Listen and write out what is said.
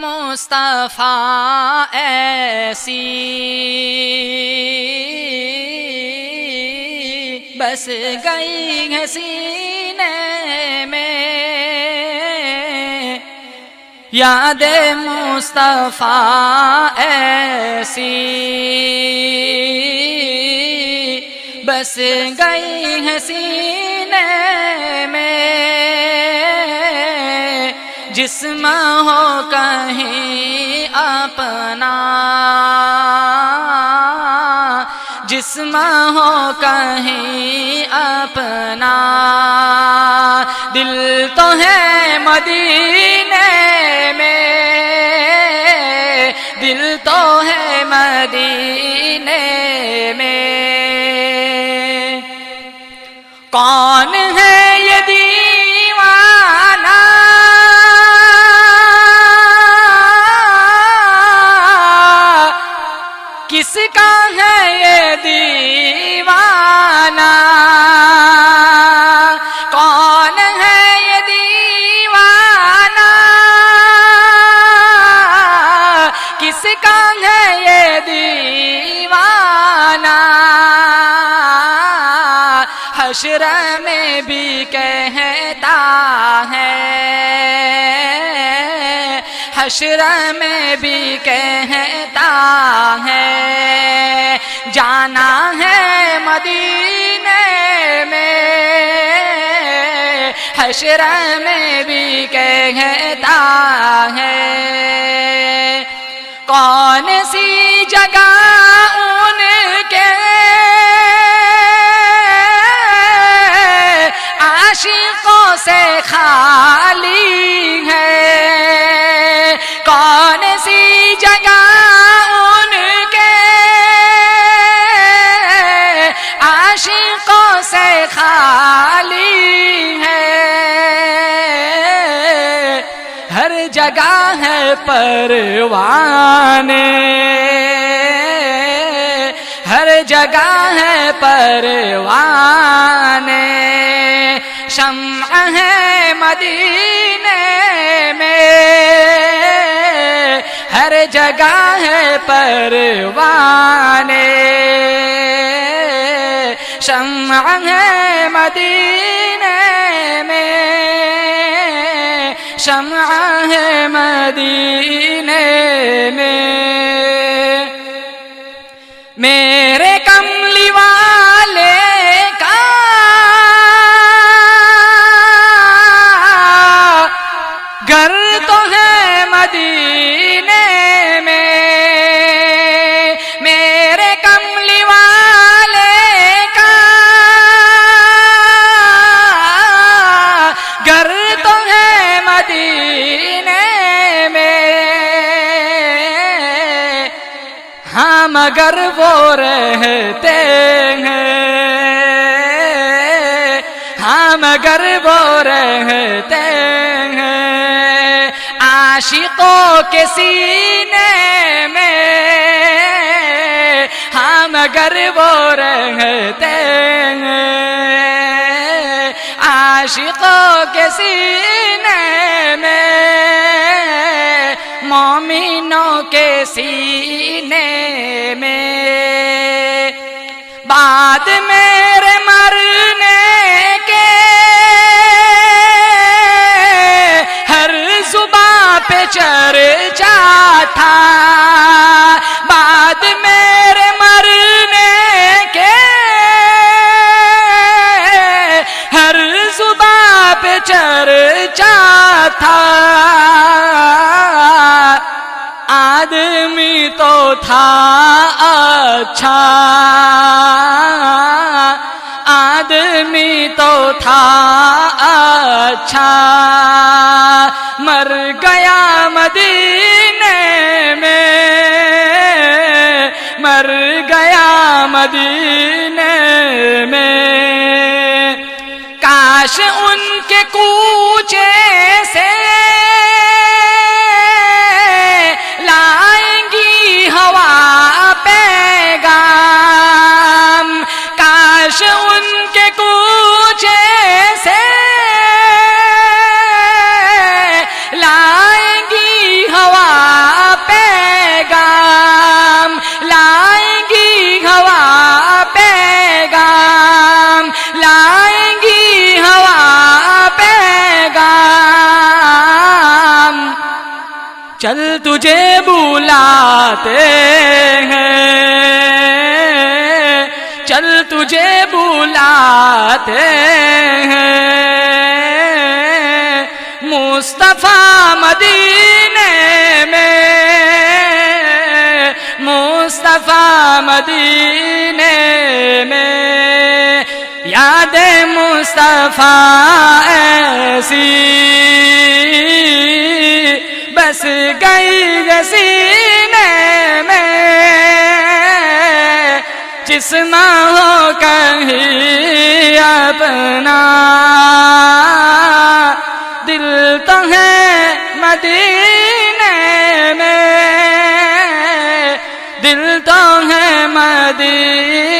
مصطفیٰ ایسی بس گئی ہے سینے میں، یاد مصطفیٰ ایسی بس گئی ہے سینے میں، جسم ہو کہیں اپنا، جسم ہو کہیں اپنا، دل تو ہے مدینے میں، دل تو ہے مدینے میں۔ کون ہے یہ دیوانہ کس کا ہے یہ دیوانہ، کون ہے یہ دیوانہ کس کا ہے یہ دیوانہ، حشر میں بھی کہتا ہے، حشر میں بھی کہتا ہے، جانا ہے مدینے میں، حشر میں بھی کہتا ہے۔ کون سی جگہ ان کے عاشقوں سے خالی ہے، کون سی جگہ ان کے عاشقوں سے خالی ہے، ہر جگہ ہے پروانے، ہر جگہ ہے پروانے، شمع ہے مدینے میں، ہر جگہ ہے پروانے، شمع ہے مدینے میں، شمع ہے مدینے میں۔ میرے کملی والے کا گھر تو ہے مدینے میں، میرے کملی والے کا گھر تو ہے مدینے میں، ہاں مگر وہ رہتے ہیں، ہاں مگر وہ رہتے ہیں عاشقوں کے سینے میں، ہاں مگر وہ رہتے ہیں عاشقوں کے سینے میں، مومنوں کے سینے میں۔ بعد میرے مرنے کے ہر زباں پہ چرچا تھا، بعد میرے مرنے کے ہر زباں پہ چرچا تھا، آدمی تو تھا اچھا، آدمی تو تھا اچھا، مر گیا مدینے میں، مر گیا مدینے میں، کاش ان کے کوچے سے لائیں گی ہوا پیغام، کاش ان کے کوچے سے لائیں گی ہوا چل تجھے بلاتے ہیں، چل تجھے بلاتے ہیں، مصطفیٰ مدینے میں، مصطفیٰ مدینے میں، یاد مصطفیٰ ایسی بس گئی سینے میں، جس نہ ہو کہیں اپنا، دل تو ہے مدینے میں، دل تو ہے مدینے